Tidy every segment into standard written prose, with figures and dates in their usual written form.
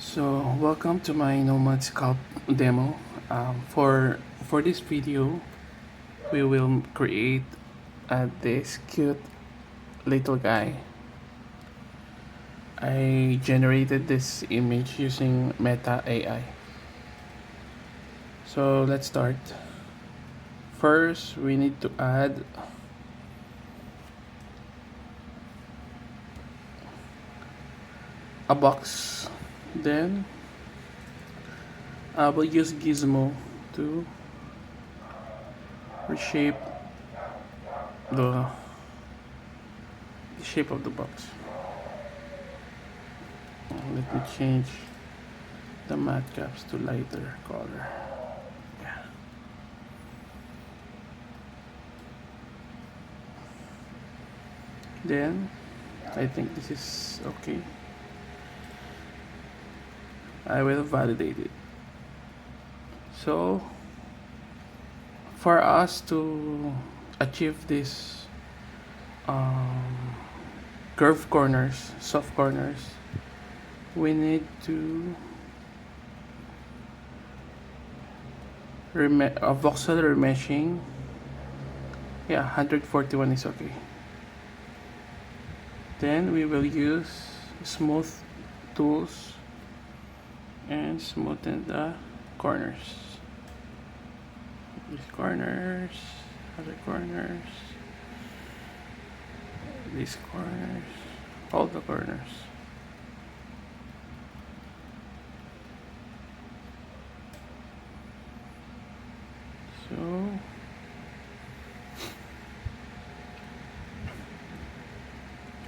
So welcome to my Nomad Sculpt demo. For this video, we will create this cute little guy. I generated this image using Meta AI. So let's start. First, we need to add a box. Then I will use Gizmo to reshape the shape of the box. Let me change the matte caps to lighter color. Yeah. Then I think this is okay. I will validate it. So for us to achieve this curved corners, soft corners, we need to voxel remeshing. Yeah, 141 is okay. Then we will use smooth tools and smoothen the corners. These corners, other corners, these corners, all the corners. So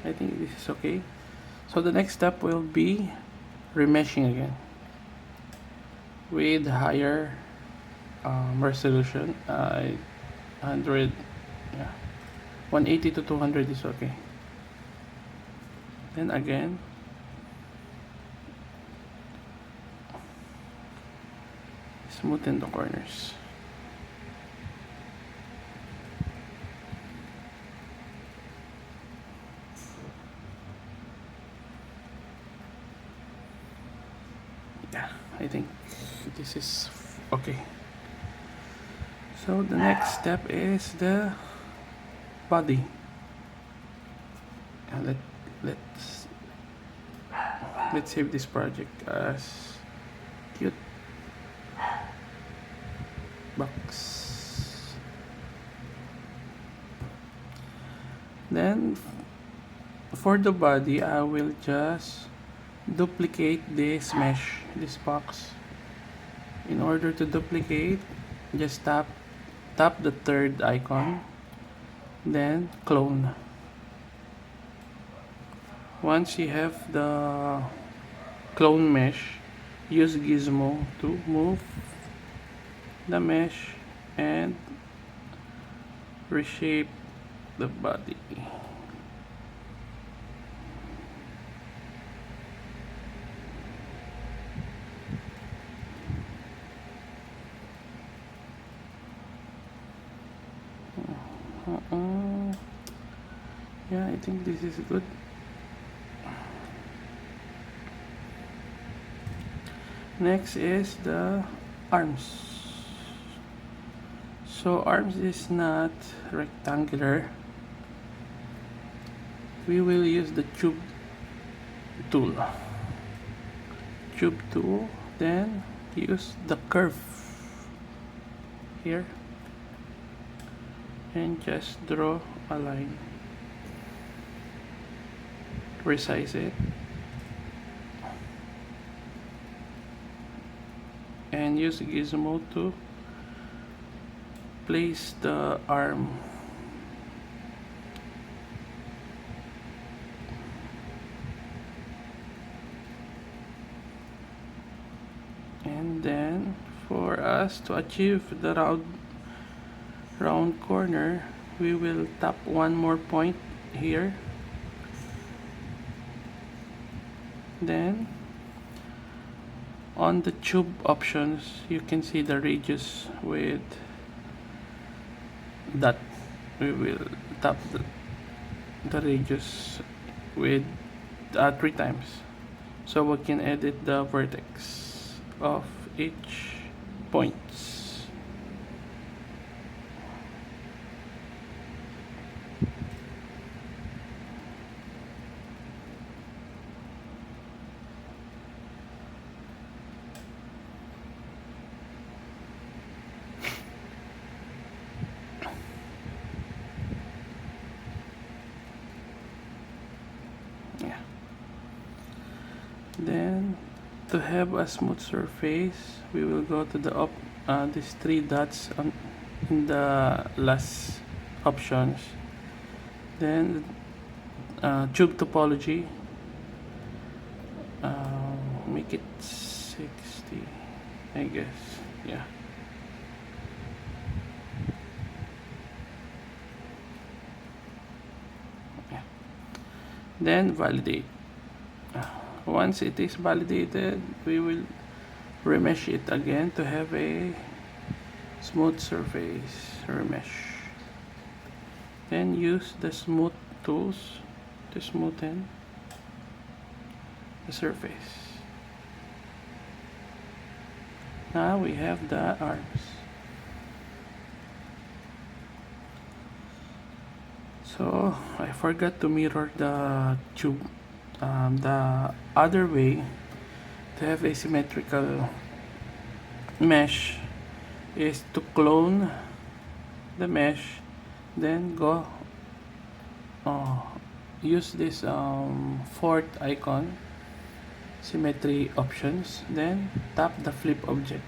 I think this is okay. So the next step will be remeshing again with higher resolution. 100, yeah, 180 to 200 is okay. Then again, smoothen the corners. Yeah, I think this is okay. So the next step is the body. Let's save this project as cute box. Then for the body, I will just duplicate this mesh, this box. In order to duplicate, just tap the third icon, then clone. Once you have the clone mesh, use Gizmo to move the mesh and reshape the body. Yeah, I think this is good. Next is the arms. So arms is not rectangular. We will use the tube tool. Tube tool, then use the curve here and just draw a line. Resize it and use Gizmo to place the arm. And then for us to achieve the round corner, we will tap one more point here. Then on the tube options, you can see the radius with that. We will tap the radius with 3 times. so we can edit the vertex of each points. Yeah. Then to have a smooth surface, we will go to the these three dots in the last options. Then tube topology, make it 60, I guess. Yeah. Yeah. Then validate. Once it is validated, we will remesh it again to have a smooth surface remesh. Then use the smooth tools to smoothen the surface. Now we have the arms. So I forgot to mirror the tube. The other way to have a symmetrical mesh is to clone the mesh, then go use this fourth icon, symmetry options, then tap the flip object,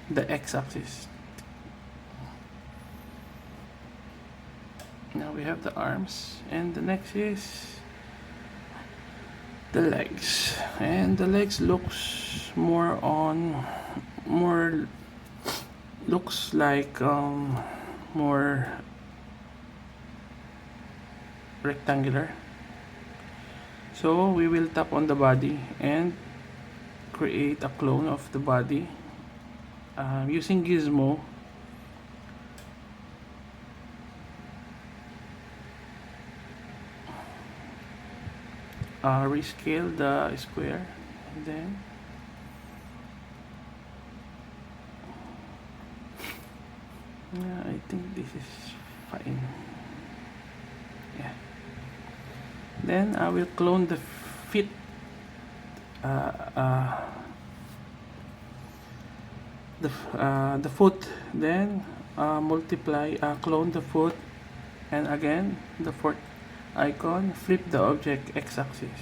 the x-axis. Now we have the arms, and the next is the legs, and the legs looks looks like more rectangular. So we will tap on the body and create a clone of the body using Gizmo. Rescale the square, and then I think this is fine. Yeah. Then I will clone the feet. The foot. Then multiply. Clone the foot, and again the fourth icon. Flip the object x-axis.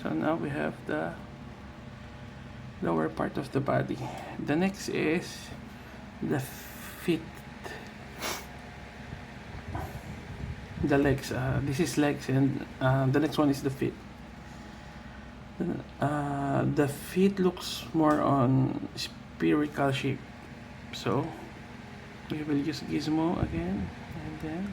So now we have the lower part of the body. The next is the feet. The legs. This is legs, and the next one is the feet. The feet looks more on spherical shape, so we will use Gizmo again, and then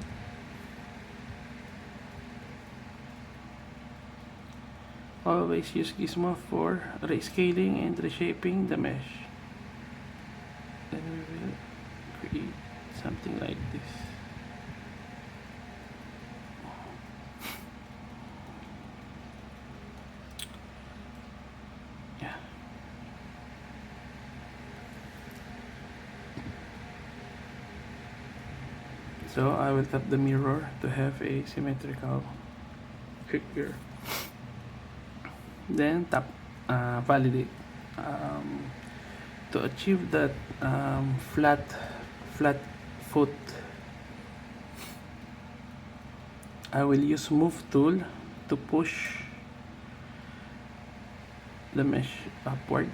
always use Gizmo for rescaling and reshaping the mesh. Then we will create something like this. Yeah. So I will tap the mirror to have a symmetrical figure. Then tap validate. To achieve that flat foot, I will use move tool to push the mesh upward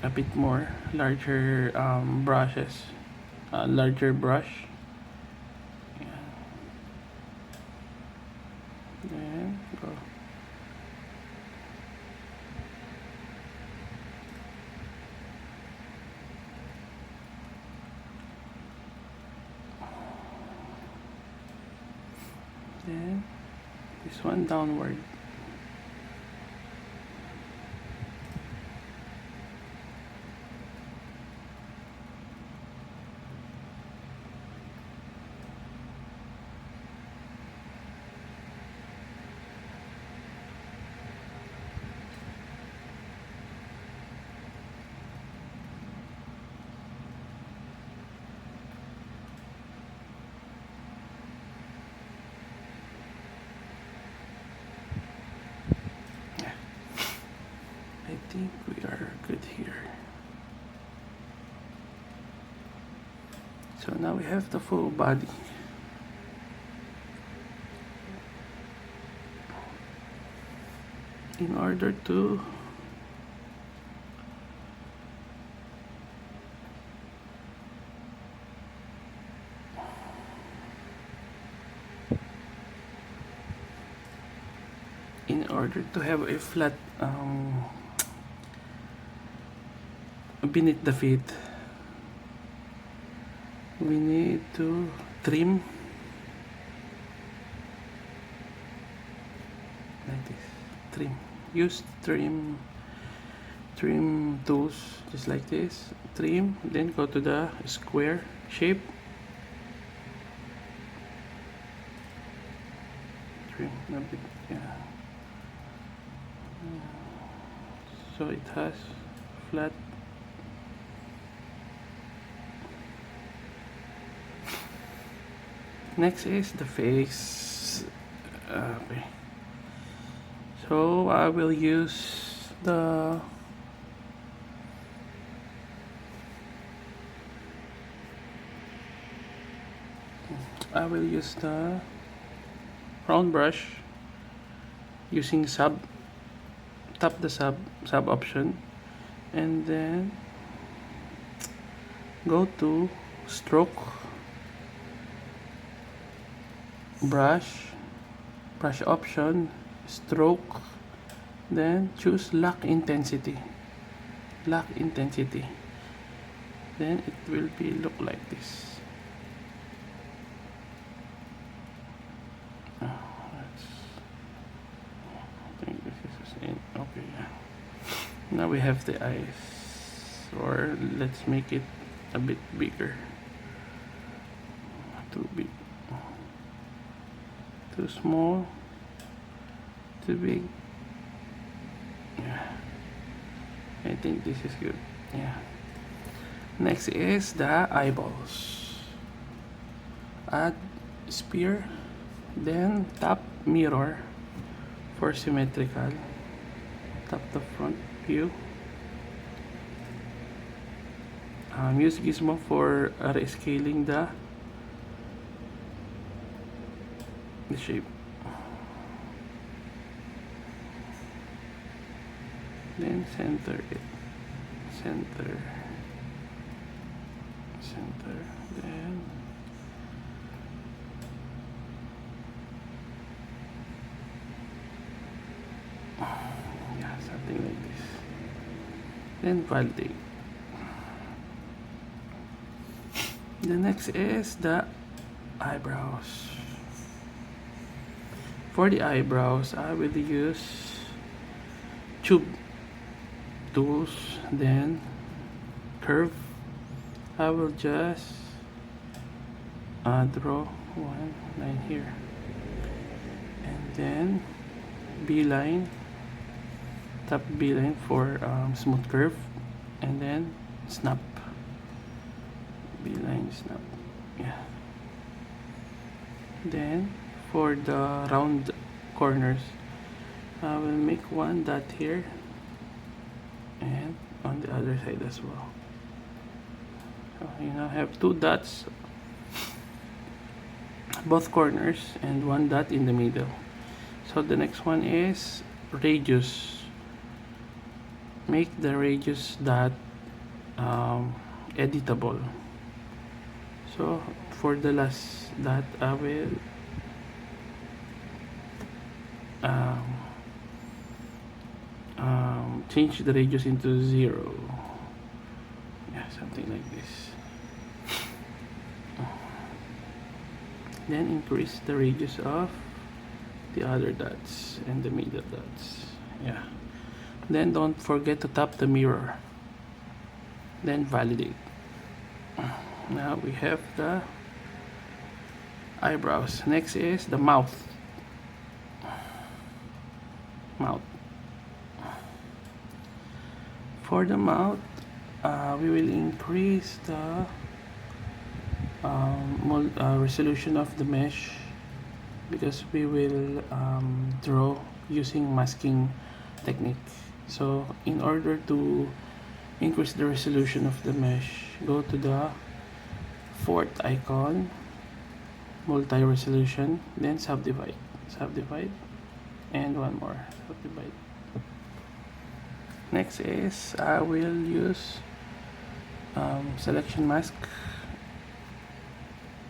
a bit more, larger brushes, larger brush. Yeah. Then go. Then this one downward. So now we have the full body. In order to have a flat beneath the feet, we need to trim like this. Use trim tools just like this. Trim, then go to the square shape, trim a bit, yeah, so it has flat. Next is the face. Okay. So I will use the round brush using tap the sub option, and then go to stroke, brush option, stroke, then choose lock intensity, then it will be look like this. I think this is it. Okay, now we have the eyes, or let's make it a bit bigger. Too big, too small, too big. Yeah, I think this is good. Yeah. Next is the eyeballs. Add spear, then tap mirror for symmetrical. Tap the front view. Use gizmo for rescaling the shape. Then center it. Center. Then yeah, something like this. Then validate. The next is the eyebrows. For the eyebrows, I will use tube tools, then curve. I will just draw one line here, and then B-line, tap B-line for smooth curve, and then snap, B-line, snap, yeah. Then for the round corners, I will make one dot here and on the other side as well. So you now have two dots, both corners, and one dot in the middle. So the next one is radius. Make the radius dot editable. So for the last dot, I will change the radius into 0. Yeah, something like this. Then increase the radius of the other dots and the middle dots. Yeah. Then don't forget to tap the mirror. Then validate. Now we have the eyebrows. Next is the mouth. For the mouth, we will increase the resolution of the mesh, because we will draw using masking technique. So in order to increase the resolution of the mesh, go to the fourth icon, multi-resolution, then subdivide, and one more, subdivide. Next is I will use selection mask.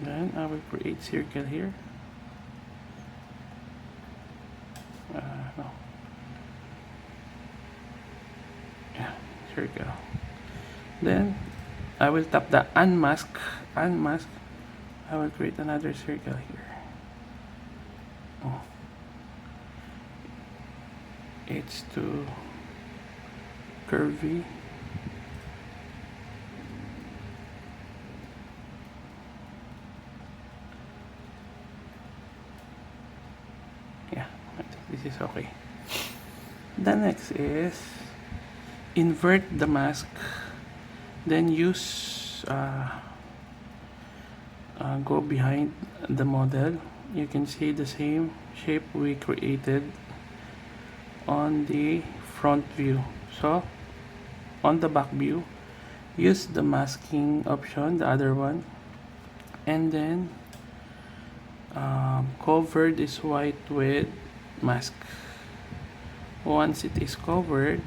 Then I will create circle here. No. Yeah, circle. Then I will tap the unmask. I will create another circle here. Oh. It's too curvy. Yeah, I think this is okay. The next is invert the mask, then use go behind the model. You can see the same shape we created on the front view. So on the back view, use the masking option, the other one, and then cover this white with mask. Once it is covered,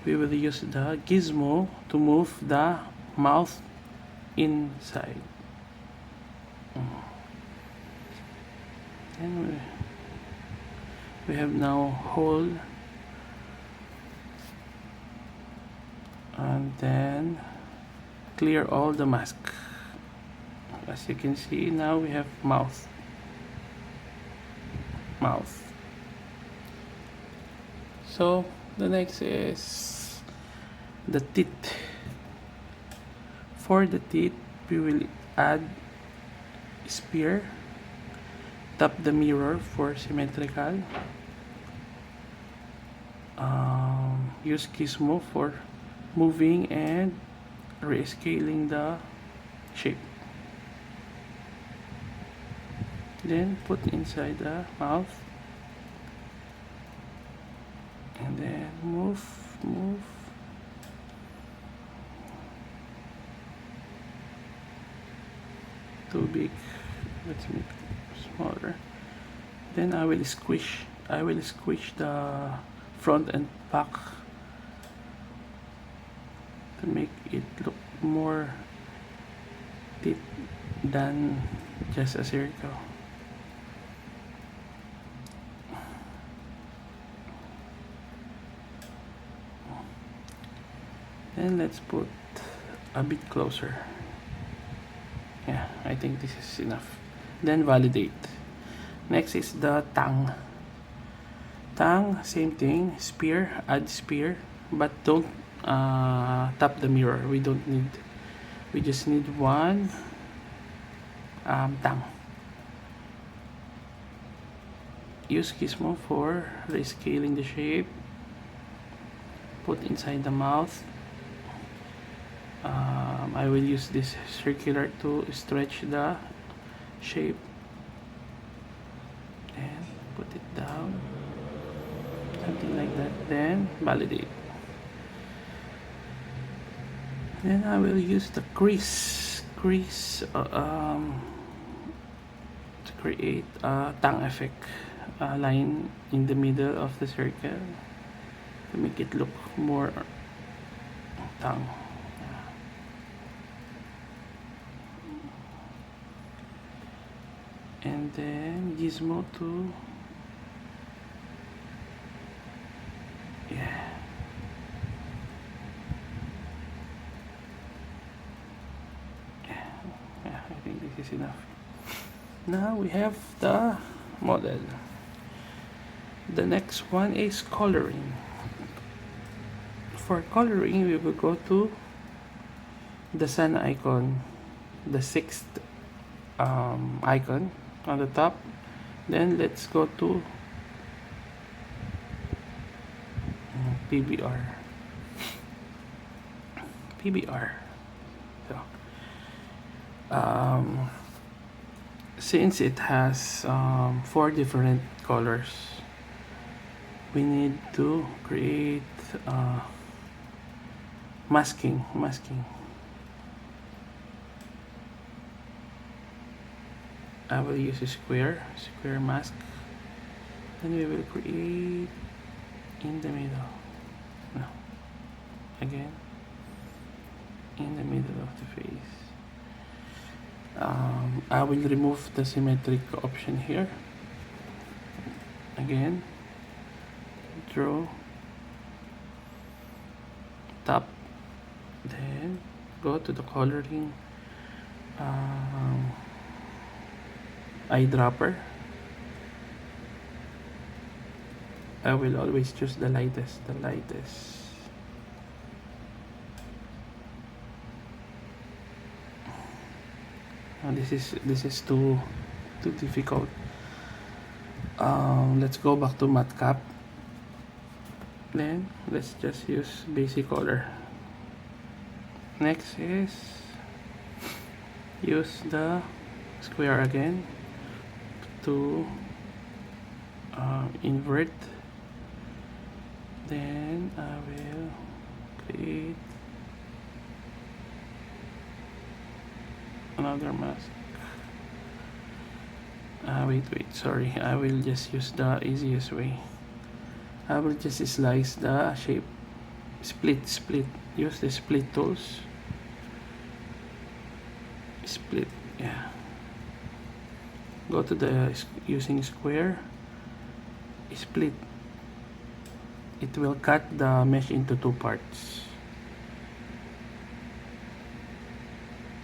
we will use the gizmo to move the mouth inside. And we have now hole, and then clear all the mask. As you can see, now we have mouth. So the next is the teeth. For the teeth, we will add spear, tap the mirror for symmetrical, use gizmo for moving and rescaling the shape. Then put inside the mouth, and then move. Too big, let's make it smaller. Then I will squish the front and back to make it look more thick than just a circle. Then let's put a bit closer. Yeah, I think this is enough. Then validate. Next is the tongue. Same thing, spear, add spear, but don't tap the mirror. We just need one tongue. Use gizmo for rescaling the shape. Put inside the mouth. I will use this circular to stretch the shape, and put it down, something like that. Then validate. Then I will use the crease to create a tongue effect, line in the middle of the circle to make it look more tongue. And then gizmo to yeah. I think this is enough. Now we have the model. The next one is coloring. For coloring, we will go to the sun icon, the sixth icon on the top. Then let's go to PBR. So, since it has 4 different colors, we need to create masking. I will use a square mask. Then we will create in the middle. No. Again. In the middle of the face. I will remove the symmetric option here. Again. Draw. Tap. Then go to the coloring eyedropper. I will always choose the lightest. And this is too difficult. Let's go back to Matcap. Then let's just use basic color. Next is use the square again to invert. Then I will create another mask. Wait, sorry. I will just use the easiest way. I will just slice the shape. Split. Use the split tools. Split, yeah. Go to the using square. Split. It will cut the mesh into 2 parts.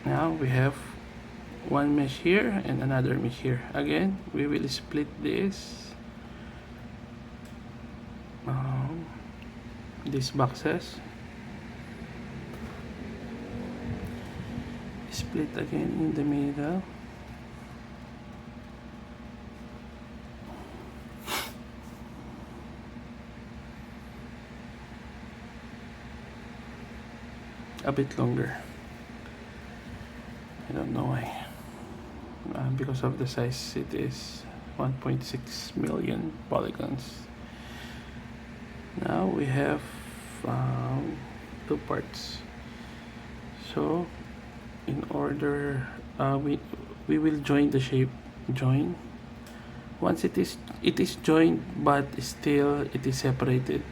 Now we have one mesh here and another mesh here. Again, we will split this. These boxes. Split again in the middle. A bit longer. I don't know why. Because of the size, it is 1.6 million polygons. Now we have 2 parts. So in order, we will join the shape. Join. Once it is joined, but still it is separated.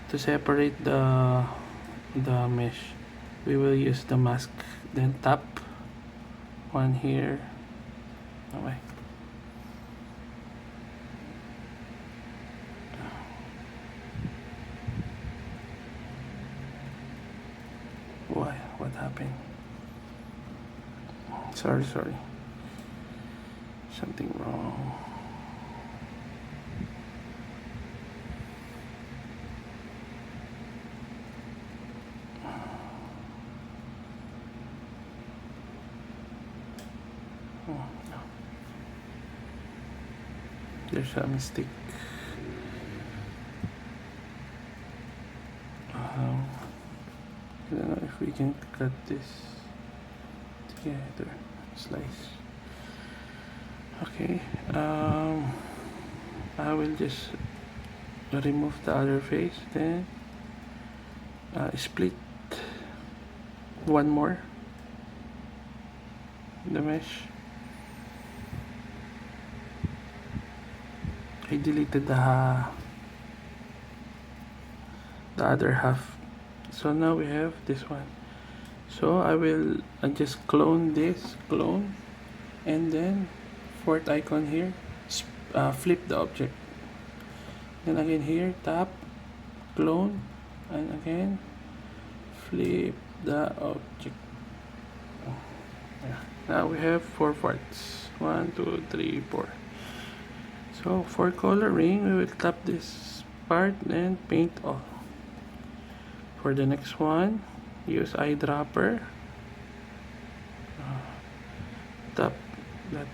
To separate the mesh, we will use the mask. Then tap one here. Okay. Why? What happened? Sorry. Something wrong. Oh, no. There's a mistake. I don't know if we can cut this together. Slice. Okay. I will just remove the other face. Then split one more the mesh. I deleted the other half. So now we have this one. So I will just clone this, and then 4th icon here, flip the object. Then again here, tap, clone, and again flip the object. Yeah. Now we have 4 parts. 1, 2, 3, 4. So for coloring, we will tap this part and paint all. For the next one, use eyedropper. Tap that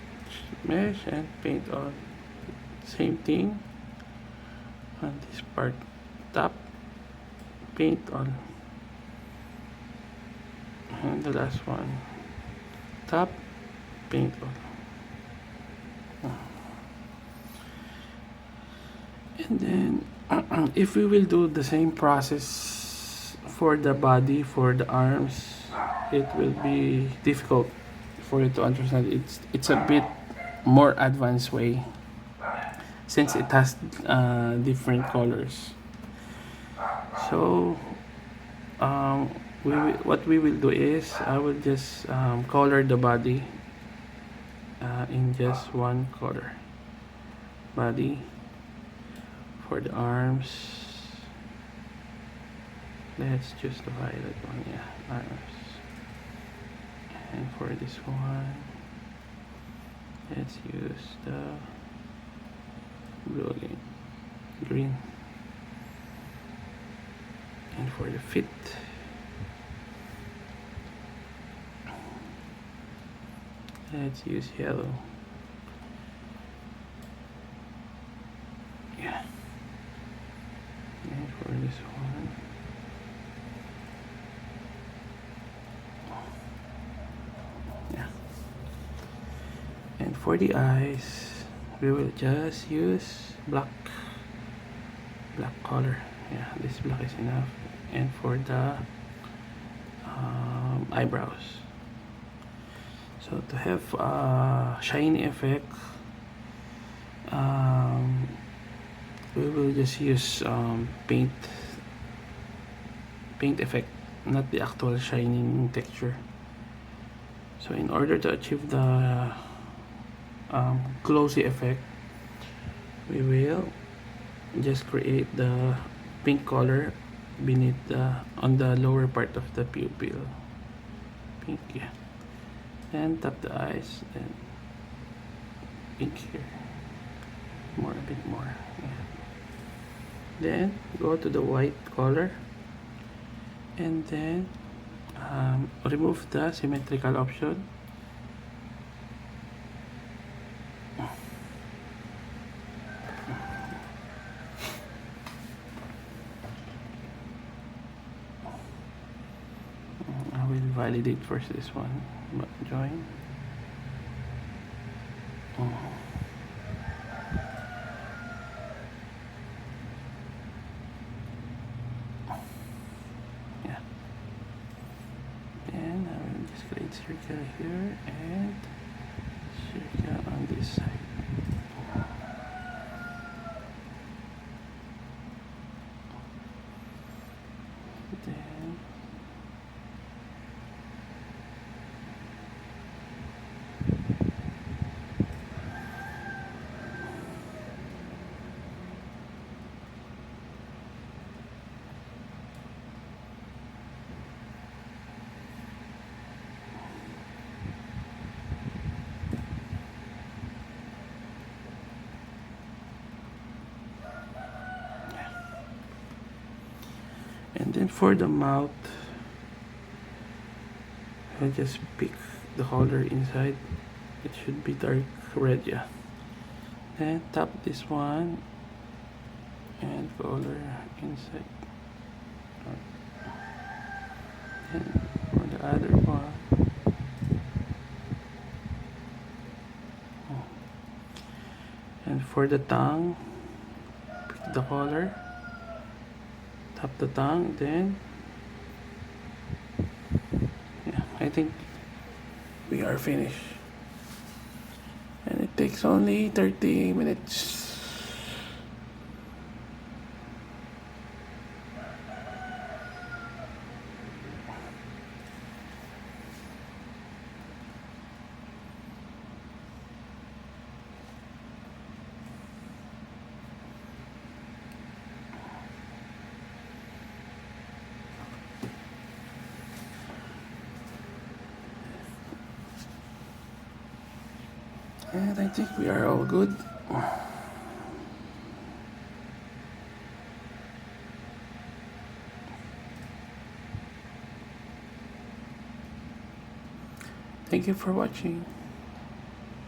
mesh and paint all. Same thing on this part. Tap, paint all. And the last one, tap, paint all. And then if we will do the same process for the body, for the arms, it will be difficult for you to understand. It's a bit more advanced way, since it has different colors. So what we will do is I will just color the body in just one color. Body. For the arms, let's choose the violet one. Yeah, arms. And for this one, let's use the blue again, green. And for the feet, let's use yellow. Yeah. And for this one, yeah. And for the eyes, we will just use black color. Yeah, this black is enough. And for the eyebrows, so to have a shiny effect, we will just use paint effect, not the actual shining texture. So in order to achieve the glossy effect, we will just create the pink color beneath on the lower part of the pupil. Pink, yeah. Then tap the eyes, then pink here, a bit more. Yeah. Then go to the white color, and then remove the symmetrical option. I will validate first this one. Join. Yeah. Then I will just create circle here and circle on this side. Then for the mouth, I just pick the color inside. It should be dark red, yeah. Then tap this one and color inside. And for the other one, and for the tongue, pick the color, tap the tongue, then yeah, I think we are finished. And it takes only 30 minutes. And I think we are all good. Thank you for watching.